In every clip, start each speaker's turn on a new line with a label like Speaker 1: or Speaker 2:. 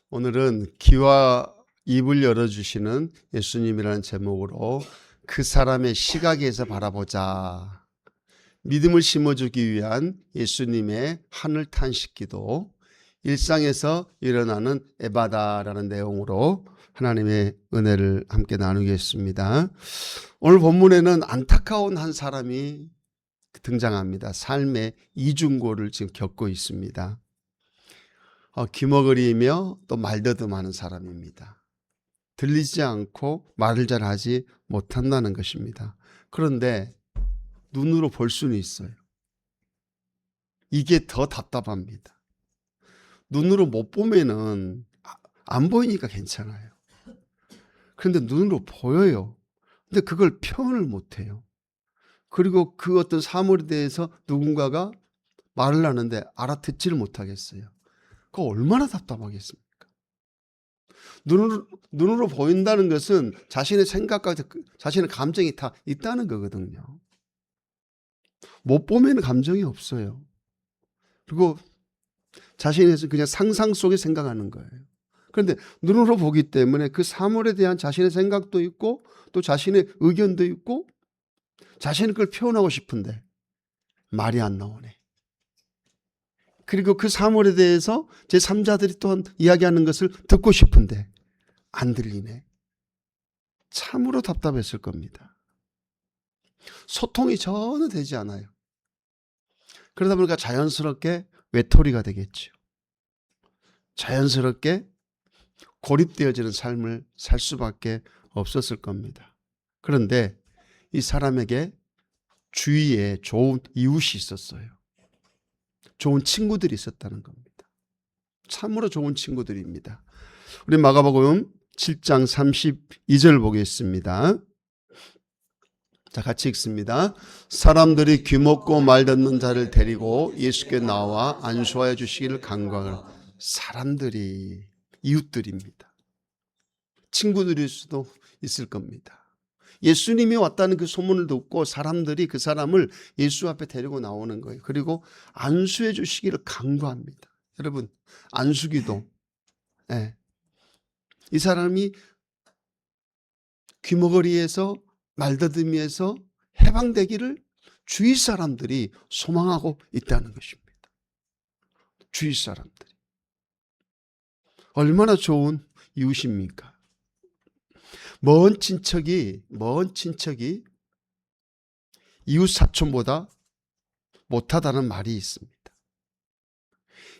Speaker 1: 오늘은 귀와 입을 열어주시는 예수님이라는 제목으로 그 사람의 시각에서 바라보자. 믿음을 심어주기 위한 예수님의 하늘 탄식 기도, 일상에서 일어나는 에바다라는 내용으로 하나님의 은혜를 함께 나누겠습니다. 오늘 본문에는 안타까운 한 사람이 등장합니다. 삶의 이중고를 지금 겪고 있습니다. 귀머거리며 또 말더듬하는 사람입니다. 들리지 않고 말을 잘 하지 못한다는 것입니다. 그런데 눈으로 볼 수는 있어요. 이게 더 답답합니다. 눈으로 못 보면은 안 보이니까 괜찮아요. 그런데 눈으로 보여요. 근데 그걸 표현을 못 해요. 그리고 그 어떤 사물에 대해서 누군가가 말을 하는데 알아듣지를 못하겠어요. 그거 얼마나 답답하겠습니까? 눈으로 보인다는 것은 자신의 생각과 자신의 감정이 다 있다는 거거든요. 못 보면 감정이 없어요. 그리고 자신에서 그냥 상상 속에 생각하는 거예요. 그런데 눈으로 보기 때문에 그 사물에 대한 자신의 생각도 있고 또 자신의 의견도 있고 자신의 걸 표현하고 싶은데 말이 안 나오네. 그리고 그 사물에 대해서 제3자들이 또한 이야기하는 것을 듣고 싶은데 안 들리네. 참으로 답답했을 겁니다. 소통이 전혀 되지 않아요. 그러다 보니까 자연스럽게 외톨이가 되겠죠. 자연스럽게 고립되어지는 삶을 살 수밖에 없었을 겁니다. 그런데 이 사람에게 주위에 좋은 이웃이 있었어요. 좋은 친구들이 있었다는 겁니다. 참으로 좋은 친구들입니다. 우리 마가복음 7장 32절 보겠습니다. 자, 같이 읽습니다. 사람들이 귀먹고 말듣는 자를 데리고 예수께 나와 안수하여 주시기를 간구하는 사람들이 이웃들입니다. 친구들일 수도 있을 겁니다. 예수님이 왔다는 그 소문을 듣고 사람들이 그 사람을 예수 앞에 데리고 나오는 거예요. 그리고 안수해 주시기를 간구합니다. 여러분, 안수기도. 네. 이 사람이 귀머거리에서 말더듬이에서 해방되기를 주위 사람들이 소망하고 있다는 것입니다. 주위 사람들이. 얼마나 좋은 이웃입니까? 먼 친척이 이웃 사촌보다 못하다는 말이 있습니다.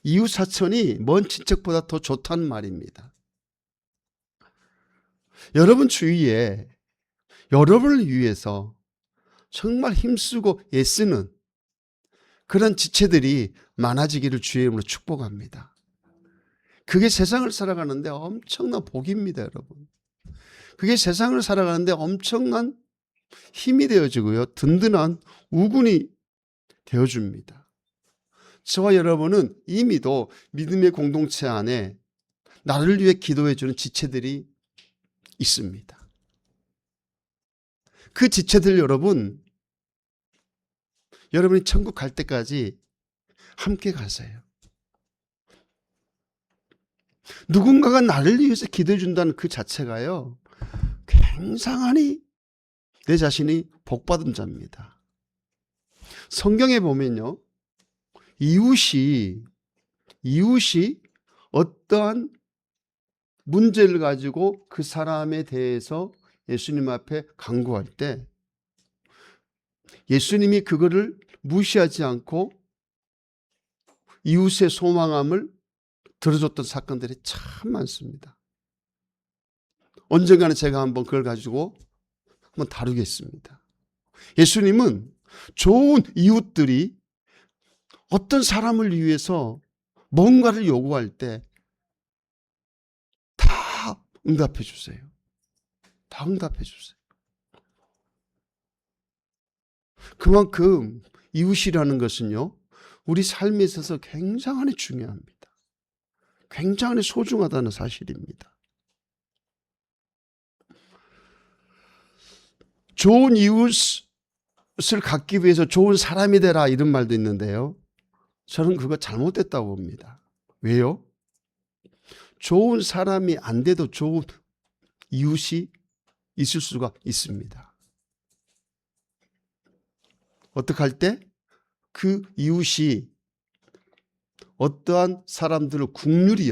Speaker 1: 이웃 사촌이 먼 친척보다 더 좋다는 말입니다. 여러분 주위에 여러분을 위해서 정말 힘쓰고 애쓰는 그런 지체들이 많아지기를 주의 이름으로 축복합니다. 그게 세상을 살아가는데 엄청난 복입니다, 여러분. 그게 세상을 살아가는데 엄청난 힘이 되어지고요. 든든한 우군이 되어줍니다. 저와 여러분은 이미도 믿음의 공동체 안에 나를 위해 기도해주는 지체들이 있습니다. 그 지체들 여러분이 천국 갈 때까지 함께 가세요. 누군가가 나를 위해서 기도해 준다는 그 자체가요, 굉장히 내 자신이 복받은 자입니다. 성경에 보면요, 이웃이 어떠한 문제를 가지고 그 사람에 대해서 예수님 앞에 간구할 때 예수님이 그거를 무시하지 않고 이웃의 소망함을 들어줬던 사건들이 참 많습니다. 언젠가는 제가 한번 그걸 가지고 한번 다루겠습니다. 예수님은 좋은 이웃들이 어떤 사람을 위해서 뭔가를 요구할 때 다 응답해 주세요. 다 응답해 주세요. 그만큼 이웃이라는 것은요, 우리 삶에 있어서 굉장히 중요합니다. 굉장히 소중하다는 사실입니다. 좋은 이웃을 갖기 위해서 좋은 사람이 되라 이런 말도 있는데요. 저는 그거 잘못됐다고 봅니다. 왜요? 좋은 사람이 안 돼도 좋은 이웃이 있을 수가 있습니다. 어떻게 할 때? 그 이웃이 어떠한 사람들을 국률이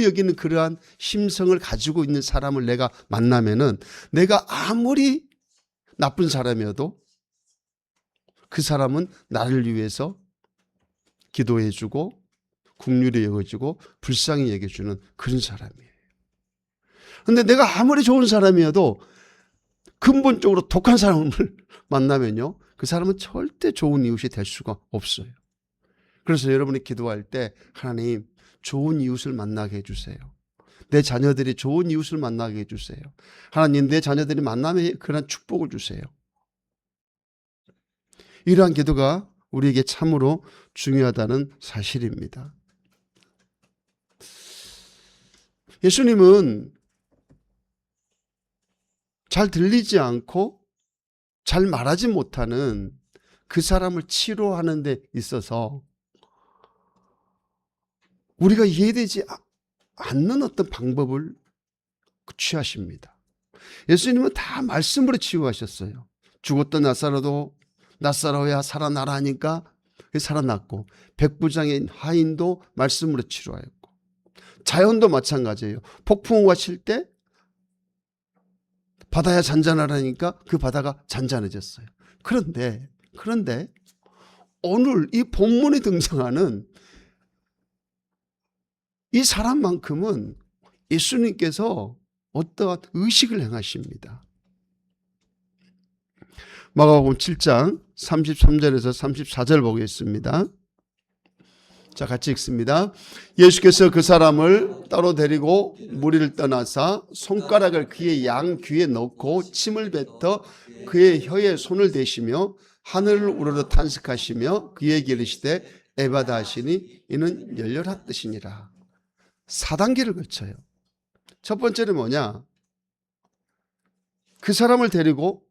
Speaker 1: 여기는 그러한 심성을 가지고 있는 사람을 내가 만나면은 내가 아무리 나쁜 사람이어도 그 사람은 나를 위해서 기도해주고 국률이 여겨지고 불쌍히 여겨주는 그런 사람이에요. 그런데 내가 아무리 좋은 사람이어도 근본적으로 독한 사람을 만나면요, 그 사람은 절대 좋은 이웃이 될 수가 없어요. 그래서 여러분이 기도할 때 하나님 좋은 이웃을 만나게 해주세요. 내 자녀들이 좋은 이웃을 만나게 해주세요. 하나님 내 자녀들이 만남에 그런 축복을 주세요. 이러한 기도가 우리에게 참으로 중요하다는 사실입니다. 예수님은 잘 들리지 않고 잘 말하지 못하는 그 사람을 치료하는 데 있어서 우리가 이해되지 않는 어떤 방법을 취하십니다. 예수님은 다 말씀으로 치유하셨어요. 죽었던 나사로야 살아나라 하니까 살아났고, 백부장의 하인도 말씀으로 치료하였고, 자연도 마찬가지예요. 폭풍우가 칠 때 바다야 잔잔하라니까 그 바다가 잔잔해졌어요. 그런데 오늘 이 본문에 등장하는 이 사람만큼은 예수님께서 어떠한 의식을 행하십니다. 마가복음 7장 33절에서 34절 보겠습니다. 자, 같이 읽습니다. 예수께서 그 사람을 따로 데리고 무리를 떠나사 손가락을 그의 양 귀에 넣고 침을 뱉어 그의 혀에 손을 대시며 하늘을 우러러 탄식하시며 그에게 이르시되 에바다 하시니 이는 열려라 뜻이니라. 4단계를 거쳐요. 첫 번째는 뭐냐? 그 사람을 데리고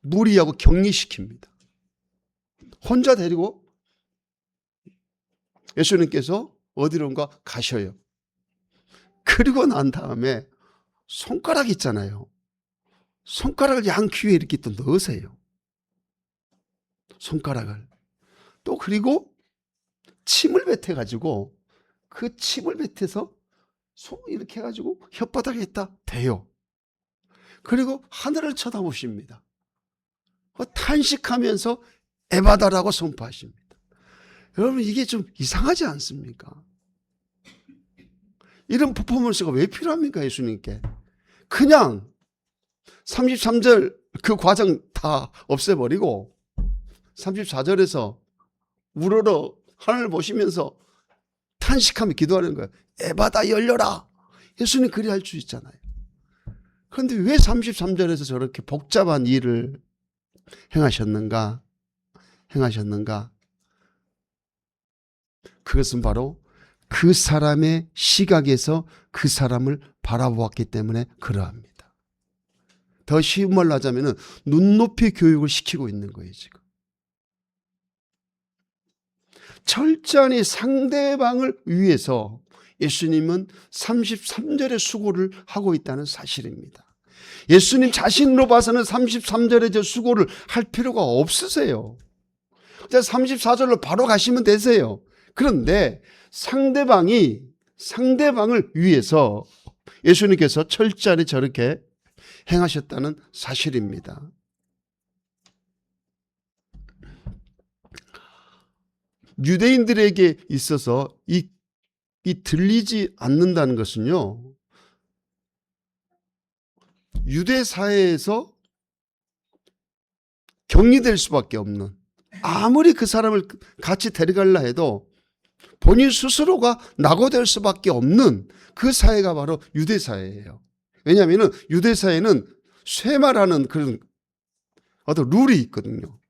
Speaker 1: 무리하고 격리시킵니다. 혼자 데리고 예수님께서 어디론가 가셔요. 그리고 난 다음에 손가락 있잖아요. 손가락을 양 귀에 이렇게 또 넣으세요. 손가락을. 또 그리고 침을 뱉어가지고 그 침을 뱉어서 손 이렇게 해가지고 혓바닥에 있다 대요. 그리고 하늘을 쳐다보십니다. 탄식하면서 에바다라고 선포하십니다. 여러분 이게 좀 이상하지 않습니까? 이런 퍼포먼스가 왜 필요합니까? 예수님께. 그냥 33절 그 과정 다 없애버리고 34절에서 우러러 하늘을 보시면서 탄식하며 기도하는 거예요. 에바다 열려라. 예수님 그리 할 수 있잖아요. 그런데 왜 33절에서 저렇게 복잡한 일을 행하셨는가? 그것은 바로 그 사람의 시각에서 그 사람을 바라보았기 때문에 그러합니다. 더 쉬운 말로 하자면 눈높이 교육을 시키고 있는 거예요, 지금. 철저히 상대방을 위해서 예수님은 33절의 수고를 하고 있다는 사실입니다. 예수님 자신으로 봐서는 33절의 저 수고를 할 필요가 없으세요. 34절로 바로 가시면 되세요. 그런데 상대방을 위해서 예수님께서 철저히 저렇게 행하셨다는 사실입니다. 유대인들에게 있어서 이 들리지 않는다는 것은요, 유대 사회에서 격리될 수밖에 없는, 아무리 그 사람을 같이 데려가려 해도 본인 스스로가 낙오될 수밖에 없는 그 사회가 바로 유대 사회예요. 왜냐하면 유대 사회는 쇠마라는 그런 어떤 룰이 있거든요.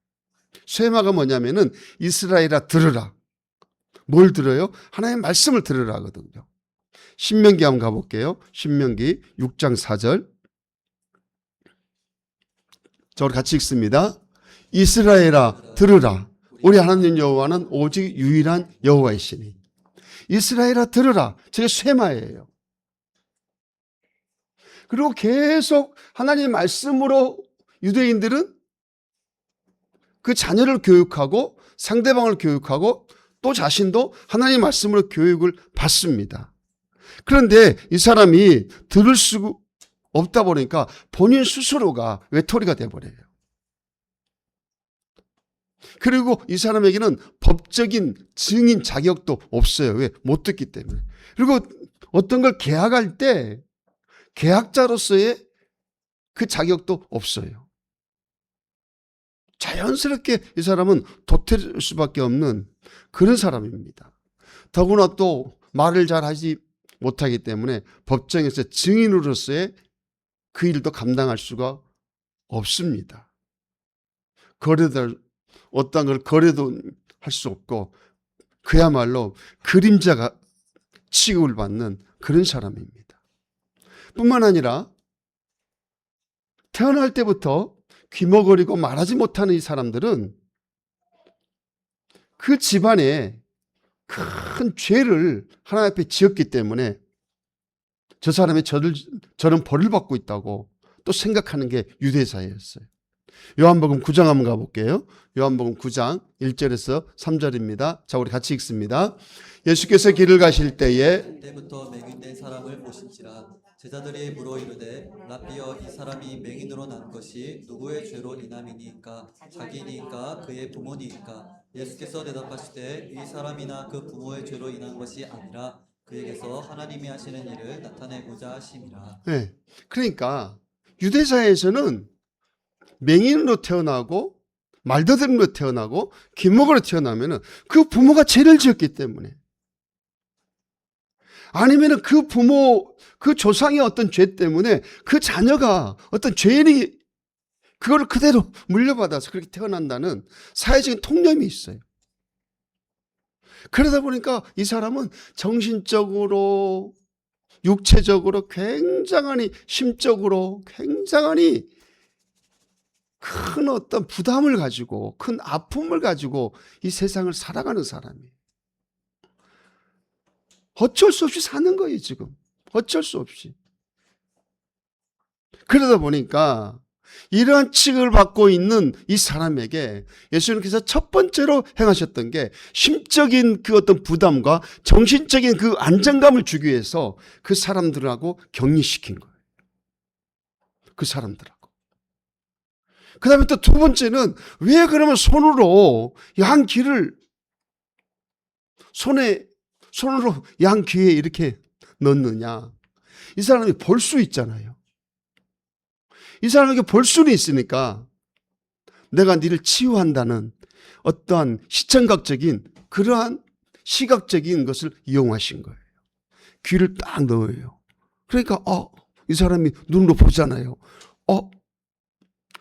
Speaker 1: 쇠마가 뭐냐면은 이스라엘아 들으라. 뭘 들어요? 하나님의 말씀을 들으라 하거든요. 신명기 한번 가볼게요. 신명기 6장 4절. 저를 같이 읽습니다. 이스라엘아 들으라. 우리 하나님 여호와는 오직 유일한 여호와이시니. 이스라엘아 들으라. 저게 쇠마예요. 그리고 계속 하나님의 말씀으로 유대인들은 그 자녀를 교육하고 상대방을 교육하고 또 자신도 하나님의 말씀으로 교육을 받습니다. 그런데 이 사람이 들을 수 없다 보니까 본인 스스로가 외톨이가 돼버려요. 그리고 이 사람에게는 법적인 증인 자격도 없어요. 왜? 못 듣기 때문에. 그리고 어떤 걸 계약할 때 계약자로서의 그 자격도 없어요. 자연스럽게 이 사람은 도태될 수밖에 없는 그런 사람입니다. 더구나 또 말을 잘 하지 못하기 때문에 법정에서 증인으로서의 그 일도 감당할 수가 없습니다. 거래도 어떤 걸 거래도 할 수 없고 그야말로 그림자가 취급을 받는 그런 사람입니다. 뿐만 아니라 태어날 때부터 귀머거리고 말하지 못하는 이 사람들은 그 집안에 큰 죄를 하나님 앞에 지었기 때문에 저 사람이 저는 벌을 받고 있다고 또 생각하는 게 유대사였어요. 요한복음 9장 한번 가볼게요. 요한복음 9장 1절에서 3절입니다. 자, 우리 같이 읽습니다. 예수께서 길을 가실 때에
Speaker 2: 때부터 맹인된 사람을 보신지라. 제자들이 물어 이르되 라삐여 이 사람이 맹인으로 난 것이 누구의 죄로 인함이니까 자기니까 그의 부모니까. 예수께서 대답하시되 이 사람이나 그 부모의 죄로 인한 것이 아니라 그에게서 하나님이 하시는 일을 나타내고자 하심이라.
Speaker 1: 네. 그러니까 유대사에서는 맹인으로 태어나고 말더듬이로 태어나고 귀머거리로 태어나면 그 부모가 죄를 지었기 때문에, 아니면 그 부모 그 조상의 어떤 죄 때문에 그 자녀가 어떤 죄인이 그걸 그대로 물려받아서 그렇게 태어난다는 사회적인 통념이 있어요. 그러다 보니까 이 사람은 정신적으로 육체적으로 굉장히 심적으로 굉장히 큰 어떤 부담을 가지고 큰 아픔을 가지고 이 세상을 살아가는 사람이에요. 어쩔 수 없이 사는 거예요, 지금. 어쩔 수 없이. 그러다 보니까 이러한 취급을 받고 있는 이 사람에게 예수님께서 첫 번째로 행하셨던 게 심적인 그 어떤 부담과 정신적인 그 안정감을 주기 위해서 그 사람들하고 격리시킨 거예요. 그 사람들하고. 그 다음에 또 두 번째는 왜 그러면 손으로 양 귀를 손으로 양 귀에 이렇게 넣느냐. 이 사람이 볼 수 있잖아요. 이 사람에게 볼 수는 있으니까 내가 니를 치유한다는 어떠한 시청각적인 그러한 시각적인 것을 이용하신 거예요. 귀를 딱 넣어요. 그러니까 이 사람이 눈으로 보잖아요.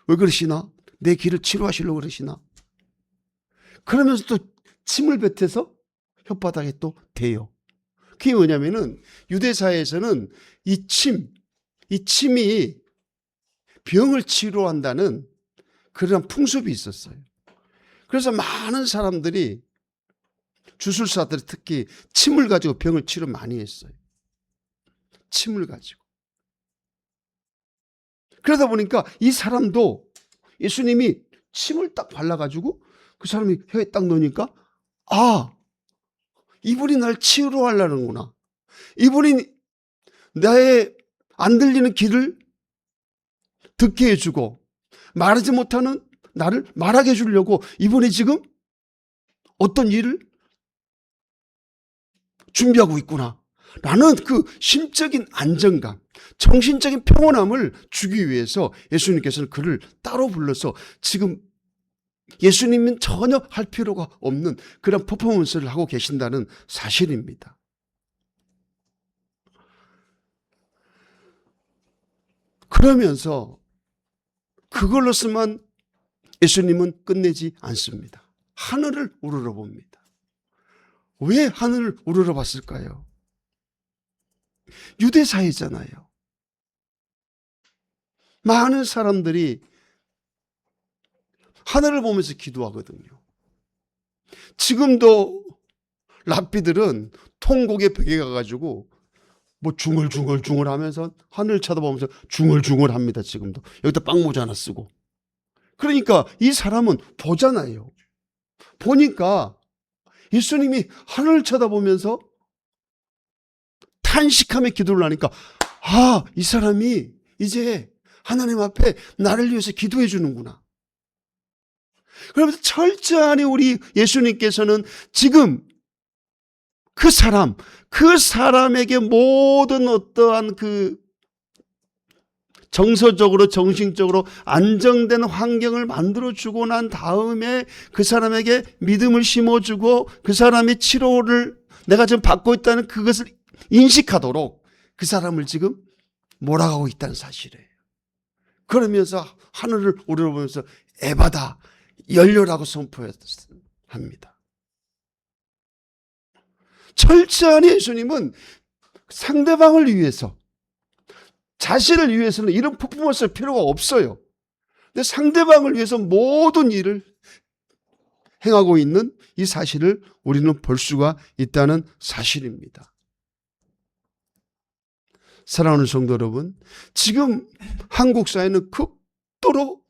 Speaker 1: 왜 그러시나? 내 귀를 치료하시려고 그러시나? 그러면서 또 침을 뱉어서 혓바닥에 또 대요. 그게 뭐냐면은 유대사회에서는 이 침이 병을 치료한다는 그런 풍습이 있었어요. 그래서 많은 사람들이 주술사들이 특히 침을 가지고 병을 치료 많이 했어요. 침을 가지고. 그러다 보니까 이 사람도 예수님이 침을 딱 발라가지고 그 사람이 혀에 딱 넣으니까 이분이 날 치유하려는구나. 이분이 나의 안 들리는 귀를 듣게 해주고 말하지 못하는 나를 말하게 해주려고 이분이 지금 어떤 일을 준비하고 있구나. 라는 그 심적인 안정감, 정신적인 평온함을 주기 위해서 예수님께서는 그를 따로 불러서 지금 예수님은 전혀 할 필요가 없는 그런 퍼포먼스를 하고 계신다는 사실입니다. 그러면서 그걸로서만 예수님은 끝내지 않습니다. 하늘을 우러러봅니다. 왜 하늘을 우러러봤을까요? 유대사회잖아요. 많은 사람들이 하늘을 보면서 기도하거든요. 지금도 랍비들은 통곡의 벽에 가가지고 뭐 중얼중얼 하면서 하늘 쳐다보면서 중얼중얼 합니다. 지금도 여기다 빵모자 하나 쓰고. 그러니까 이 사람은 보잖아요. 보니까 예수님이 하늘을 쳐다보면서 탄식하며 기도를 하니까 이 사람이 이제 하나님 앞에 나를 위해서 기도해 주는구나. 그러면서 철저하게 우리 예수님께서는 지금 그 사람에게 모든 어떠한 그 정서적으로 정신적으로 안정된 환경을 만들어주고 난 다음에 그 사람에게 믿음을 심어주고 그 사람의 치료를 내가 지금 받고 있다는 그것을 인식하도록 그 사람을 지금 몰아가고 있다는 사실이에요. 그러면서 하늘을 우러러보면서 에바다 열려라고 선포합니다. 철저한 예수님은 상대방을 위해서 자신을 위해서는 이런 퍼포먼스 할 필요가 없어요. 근데 상대방을 위해서 모든 일을 행하고 있는 이 사실을 우리는 볼 수가 있다는 사실입니다. 사랑하는 성도 여러분, 지금 한국 사회는 극도로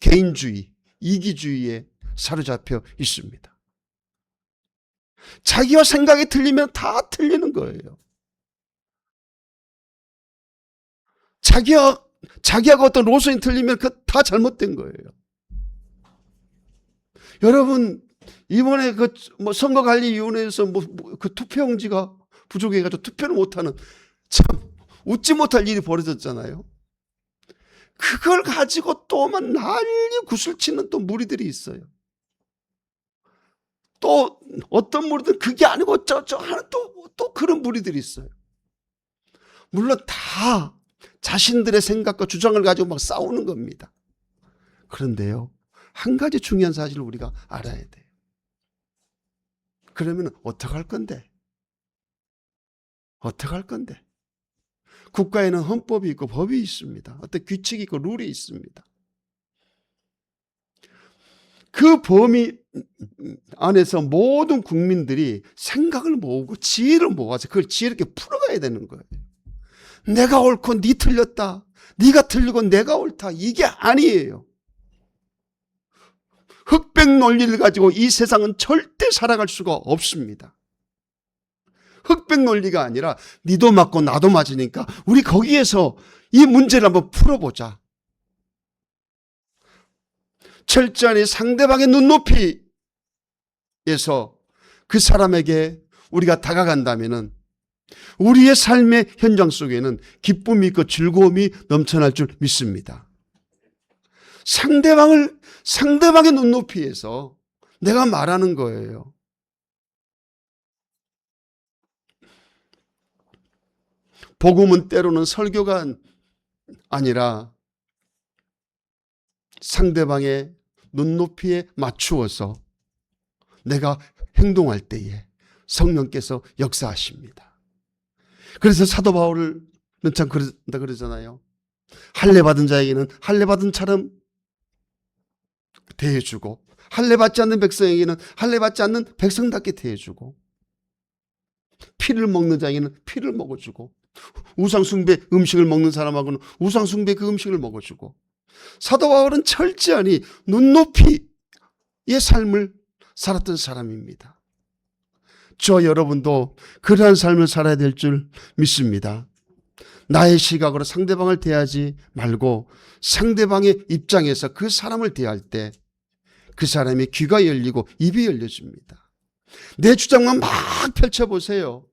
Speaker 1: 개인주의, 이기주의에 사로잡혀 있습니다. 자기와 생각이 틀리면 다 틀리는 거예요. 자기하고 어떤 노선이 틀리면 그 다 잘못된 거예요. 여러분, 이번에 선거관리위원회에서 그 투표용지가 부족해가지고 투표를 못하는 참 웃지 못할 일이 벌어졌잖아요. 그걸 가지고 또막 난리 구슬치는 또 무리들이 있어요. 또 어떤 무리들은 그게 아니고 하는 또 그런 무리들이 있어요. 물론 다 자신들의 생각과 주장을 가지고 막 싸우는 겁니다. 그런데요, 한 가지 중요한 사실을 우리가 알아야 돼요. 그러면 어떡할 건데? 어떡할 건데? 국가에는 헌법이 있고 법이 있습니다. 어떤 규칙이 있고 룰이 있습니다. 그 범위 안에서 모든 국민들이 생각을 모으고 지혜를 모아서 그걸 지혜롭게 풀어가야 되는 거예요. 내가 옳고 네 틀렸다. 네가 틀리고 내가 옳다. 이게 아니에요. 흑백 논리를 가지고 이 세상은 절대 살아갈 수가 없습니다. 흑백 논리가 아니라 니도 맞고 나도 맞으니까 우리 거기에서 이 문제를 한번 풀어보자. 철저히 상대방의 눈높이에서 그 사람에게 우리가 다가간다면은 우리의 삶의 현장 속에는 기쁨이 있고 즐거움이 넘쳐날 줄 믿습니다. 상대방의 눈높이에서 내가 말하는 거예요. 복음은 때로는 설교가 아니라 상대방의 눈높이에 맞추어서 내가 행동할 때에 성령께서 역사하십니다. 그래서 사도 바울은 참 그런다 그러잖아요. 할례 받은 자에게는 할례 받은 처럼 대해주고 할례 받지 않는 백성에게는 할례 받지 않는 백성답게 대해주고 피를 먹는 자에게는 피를 먹어주고 우상숭배 음식을 먹는 사람하고는 우상숭배 그 음식을 먹어주고 사도 바울은 철저히 눈높이의 삶을 살았던 사람입니다. 저 여러분도 그러한 삶을 살아야 될 줄 믿습니다. 나의 시각으로 상대방을 대하지 말고 상대방의 입장에서 그 사람을 대할 때 그 사람의 귀가 열리고 입이 열려집니다. 내 주장만 막 펼쳐보세요.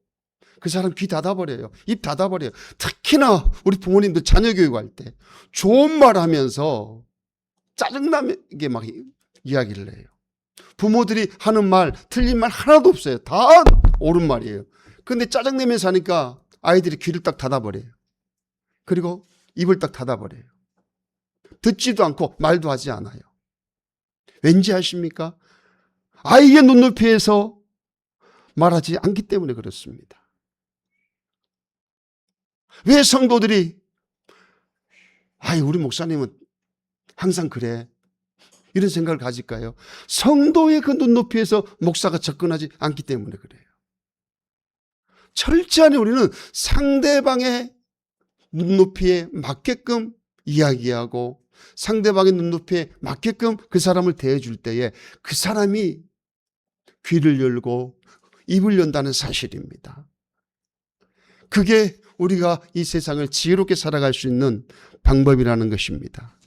Speaker 1: 그 사람 귀 닫아버려요. 입 닫아버려요. 특히나 우리 부모님들 자녀 교육할 때 좋은 말 하면서 짜증나게 막 이야기를 해요. 부모들이 하는 말, 틀린 말 하나도 없어요. 다 옳은 말이에요. 그런데 짜증내면서 하니까 아이들이 귀를 딱 닫아버려요. 그리고 입을 딱 닫아버려요. 듣지도 않고 말도 하지 않아요. 왠지 아십니까? 아이의 눈높이에서 말하지 않기 때문에 그렇습니다. 왜 성도들이 우리 목사님은 항상 그래. 이런 생각을 가질까요? 성도의 그 눈높이에서 목사가 접근하지 않기 때문에 그래요. 철저히 우리는 상대방의 눈높이에 맞게끔 이야기하고 상대방의 눈높이에 맞게끔 그 사람을 대해줄 때에 그 사람이 귀를 열고 입을 연다는 사실입니다. 그게 우리가 이 세상을 지혜롭게 살아갈 수 있는 방법이라는 것입니다.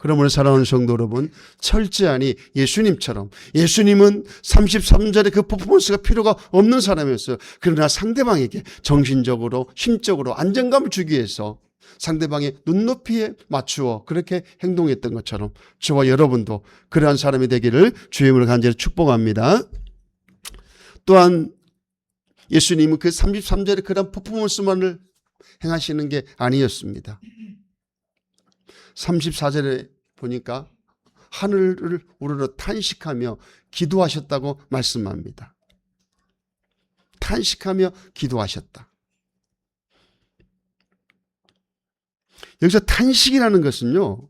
Speaker 1: 그러므로 사랑하는 성도 여러분, 철저하니 예수님처럼, 예수님은 33절에 그 퍼포먼스가 필요가 없는 사람이었어요. 그러나 상대방에게 정신적으로 심적으로 안정감을 주기 위해서 상대방의 눈높이에 맞추어 그렇게 행동했던 것처럼 저와 여러분도 그러한 사람이 되기를 주의 이름으로 간절히 축복합니다. 또한 예수님은 그 33절에 그런 퍼포먼스만을 행하시는 게 아니었습니다. 34절에 보니까 하늘을 우러러 탄식하며 기도하셨다고 말씀합니다. 탄식하며 기도하셨다. 여기서 탄식이라는 것은요,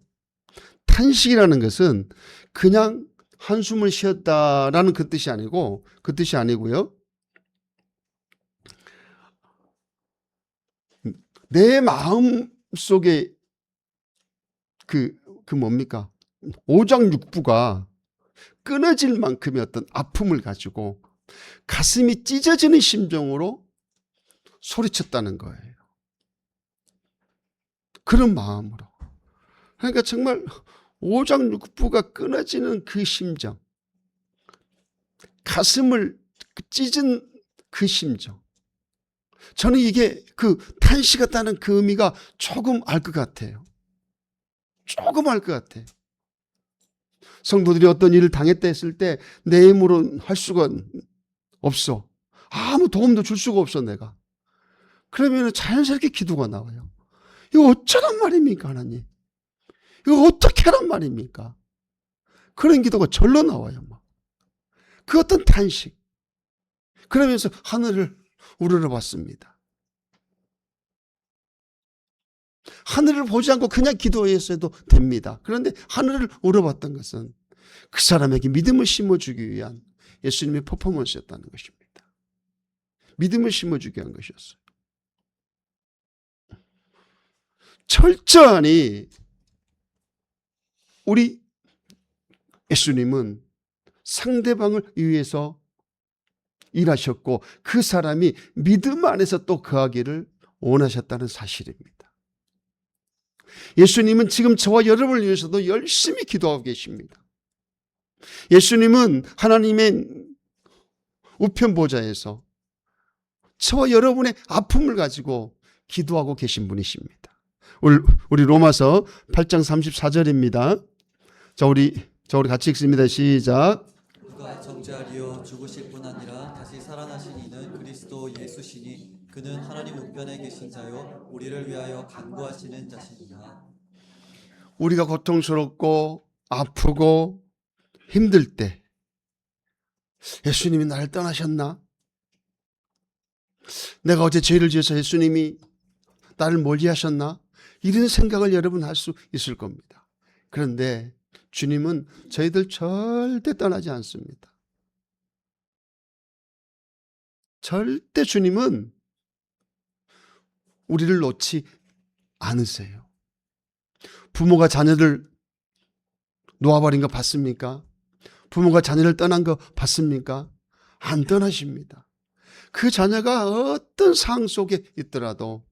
Speaker 1: 탄식이라는 것은 그냥 한숨을 쉬었다라는 그 뜻이 아니고요. 내 마음 속에 뭡니까? 오장육부가 끊어질 만큼의 어떤 아픔을 가지고 가슴이 찢어지는 심정으로 소리쳤다는 거예요. 그런 마음으로. 그러니까 정말 오장육부가 끊어지는 그 심정, 가슴을 찢은 그 심정. 저는 이게 그 탄식했다는 그 의미가 조금 알 것 같아요. 조금 알 것 같아요. 성도들이 어떤 일을 당했다 했을 때 내 힘으로 할 수가 없어. 아무 도움도 줄 수가 없어 내가. 그러면 자연스럽게 기도가 나와요. 이거 어쩌란 말입니까 하나님? 이거 어떻게 하란 말입니까? 그런 기도가 절로 나와요. 그 어떤 탄식. 그러면서 하늘을 우러러봤습니다. 하늘을 보지 않고 그냥 기도했어도 됩니다. 그런데 하늘을 우러봤던 것은 그 사람에게 믿음을 심어주기 위한 예수님의 퍼포먼스였다는 것입니다. 믿음을 심어주기 위한 것이었어요. 철저히 우리 예수님은 상대방을 위해서 일하셨고 그 사람이 믿음 안에서 또 거하기를 원하셨다는 사실입니다. 예수님은 지금 저와 여러분을 위해서도 열심히 기도하고 계십니다. 예수님은 하나님의 우편 보좌에서 저와 여러분의 아픔을 가지고 기도하고 계신 분이십니다. 우리 로마서 8장 34절입니다. 자, 우리 같이 읽습니다. 시작.
Speaker 2: 그가 정죄하리요 죽으실 뿐 아니라 다시 살아나신 이는 그리스도 예수시니 그는 하나님 우편에 계신 자요 우리를 위하여 간구하시는 자시니라.
Speaker 1: 우리가 고통스럽고 아프고 힘들 때 예수님이 나를 떠나셨나? 내가 어제 죄를 지어서 예수님이 나를 멀리하셨나? 이런 생각을 여러분 할 수 있을 겁니다. 그런데 주님은 저희들 절대 떠나지 않습니다. 절대 주님은 우리를 놓지 않으세요. 부모가 자녀를 놓아버린 거 봤습니까? 부모가 자녀를 떠난 거 봤습니까? 안 떠나십니다. 그 자녀가 어떤 상황 속에 있더라도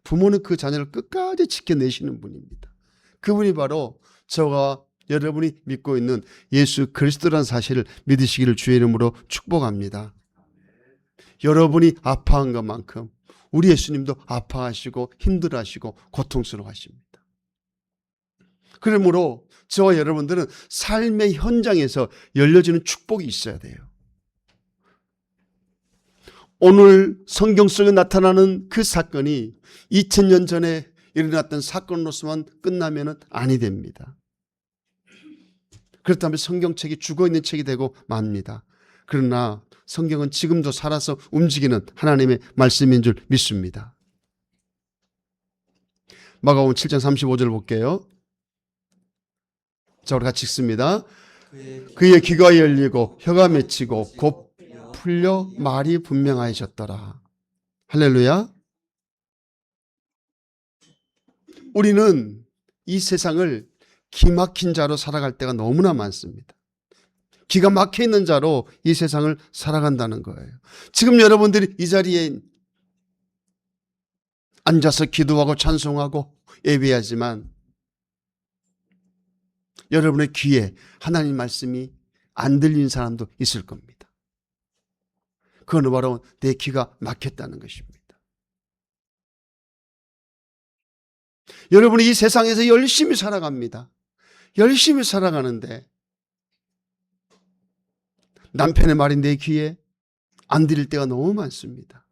Speaker 1: 부모는 그 자녀를 끝까지 지켜내시는 분입니다. 그분이 바로 저와 여러분이 믿고 있는 예수 그리스도라는 사실을 믿으시기를 주의 이름으로 축복합니다. 여러분이 아파한 것만큼 우리 예수님도 아파하시고 힘들어하시고 고통스러워하십니다. 그러므로 저와 여러분들은 삶의 현장에서 열려지는 축복이 있어야 돼요. 오늘 성경 속에 나타나는 그 사건이 2000년 전에 일어났던 사건으로서만 끝나면 아니 됩니다. 그렇다면 성경책이 죽어있는 책이 되고 맙니다. 그러나 성경은 지금도 살아서 움직이는 하나님의 말씀인 줄 믿습니다. 마가복음 7장 35절 볼게요. 자, 우리 같이 읽습니다.
Speaker 2: 그의
Speaker 1: 그의 귀가 열리고 혀가 맺히고 곧 풀려 말이 분명하여졌더라. 할렐루야. 우리는 이 세상을 기막힌 자로 살아갈 때가 너무나 많습니다. 기가 막혀 있는 자로 이 세상을 살아간다는 거예요. 지금 여러분들이 이 자리에 앉아서 기도하고 찬송하고 예배하지만 여러분의 귀에 하나님 말씀이 안 들리는 사람도 있을 겁니다. 그건 바로 내 귀가 막혔다는 것입니다. 여러분이 이 세상에서 열심히 살아갑니다. 열심히 살아가는데 남편의 말이 내 귀에 안 들릴 때가 너무 많습니다.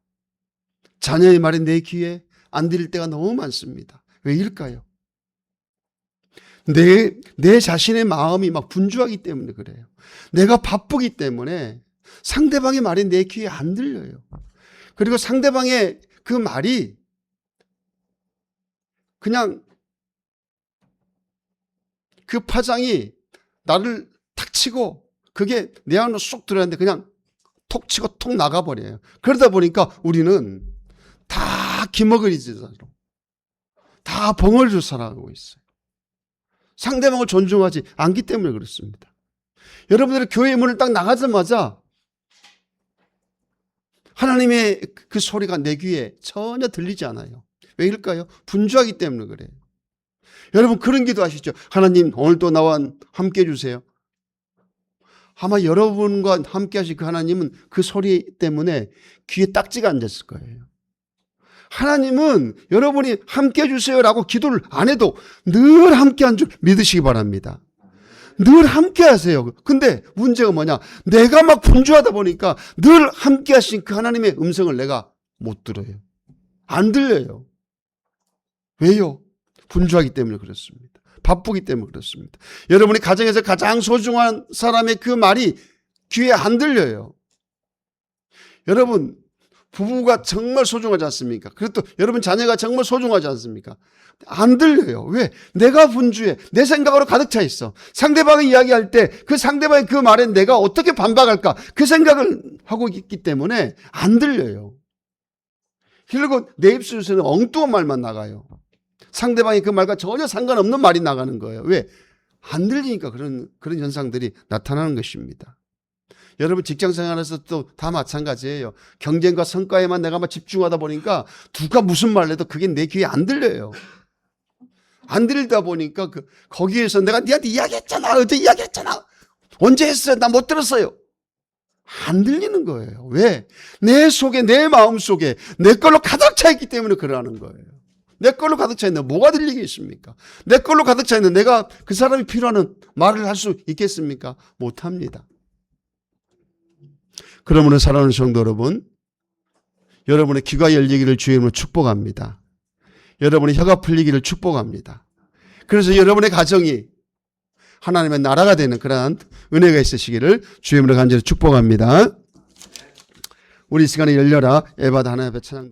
Speaker 1: 자녀의 말이 내 귀에 안 들릴 때가 너무 많습니다. 왜일까요? 내 자신의 마음이 막 분주하기 때문에 그래요. 내가 바쁘기 때문에 상대방의 말이 내 귀에 안 들려요. 그리고 상대방의 그 말이 그냥 그 파장이 나를 탁 치고 그게 내 안으로 쏙 들어왔는데 그냥 톡 치고 톡 나가버려요. 그러다 보니까 우리는 다 기머거리지로 다 벙어리로 살아가고 있어요. 상대방을 존중하지 않기 때문에 그렇습니다. 여러분들의 교회 문을 딱 나가자마자 하나님의 그 소리가 내 귀에 전혀 들리지 않아요. 왜일까요? 분주하기 때문에 그래요. 여러분 그런 기도 하시죠. 하나님 오늘도 나와 함께 해주세요. 아마 여러분과 함께 하실 그 하나님은 그 소리 때문에 귀에 딱지가 앉았을 거예요. 하나님은 여러분이 함께 해주세요라고 기도를 안 해도 늘 함께 한 줄 믿으시기 바랍니다. 늘 함께 하세요. 근데 문제가 뭐냐? 내가 막 분주하다 보니까 늘 함께 하신 그 하나님의 음성을 내가 못 들어요. 안 들려요. 왜요? 분주하기 때문에 그렇습니다. 바쁘기 때문에 그렇습니다. 여러분이 가정에서 가장 소중한 사람의 그 말이 귀에 안 들려요. 여러분 부부가 정말 소중하지 않습니까? 그리고 또 여러분 자녀가 정말 소중하지 않습니까? 안 들려요. 왜? 내가 분주해. 내 생각으로 가득 차 있어. 상대방이 이야기할 때 그 상대방의 그 말에 내가 어떻게 반박할까? 그 생각을 하고 있기 때문에 안 들려요. 그리고 내 입술에서는 엉뚱한 말만 나가요. 상대방이 그 말과 전혀 상관없는 말이 나가는 거예요. 왜? 안 들리니까 그런 현상들이 나타나는 것입니다. 여러분 직장 생활에서 또 다 마찬가지예요. 경쟁과 성과에만 내가 막 집중하다 보니까 누가 무슨 말을 해도 그게 내 귀에 안 들려요. 안 들리다 보니까 거기에서 내가 니한테 이야기했잖아. 어제 이야기했잖아. 언제 했어요? 나 못 들었어요. 안 들리는 거예요. 왜? 내 속에 내 마음 속에 내 걸로 가득 차 있기 때문에 그러는 거예요. 내 걸로 가득 차 있는데 뭐가 들리겠습니까? 내 걸로 가득 차 있는데 내가 그 사람이 필요하는 말을 할 수 있겠습니까? 못합니다. 그러므로 사랑하는 성도 여러분, 여러분의 귀가 열리기를 주의 이름으로 축복합니다. 여러분의 혀가 풀리기를 축복합니다. 그래서 여러분의 가정이 하나님의 나라가 되는 그러한 은혜가 있으시기를 주의 이름으로 간절히 축복합니다. 우리 이 시간에 열려라 에바다 하나님 앞에 찬양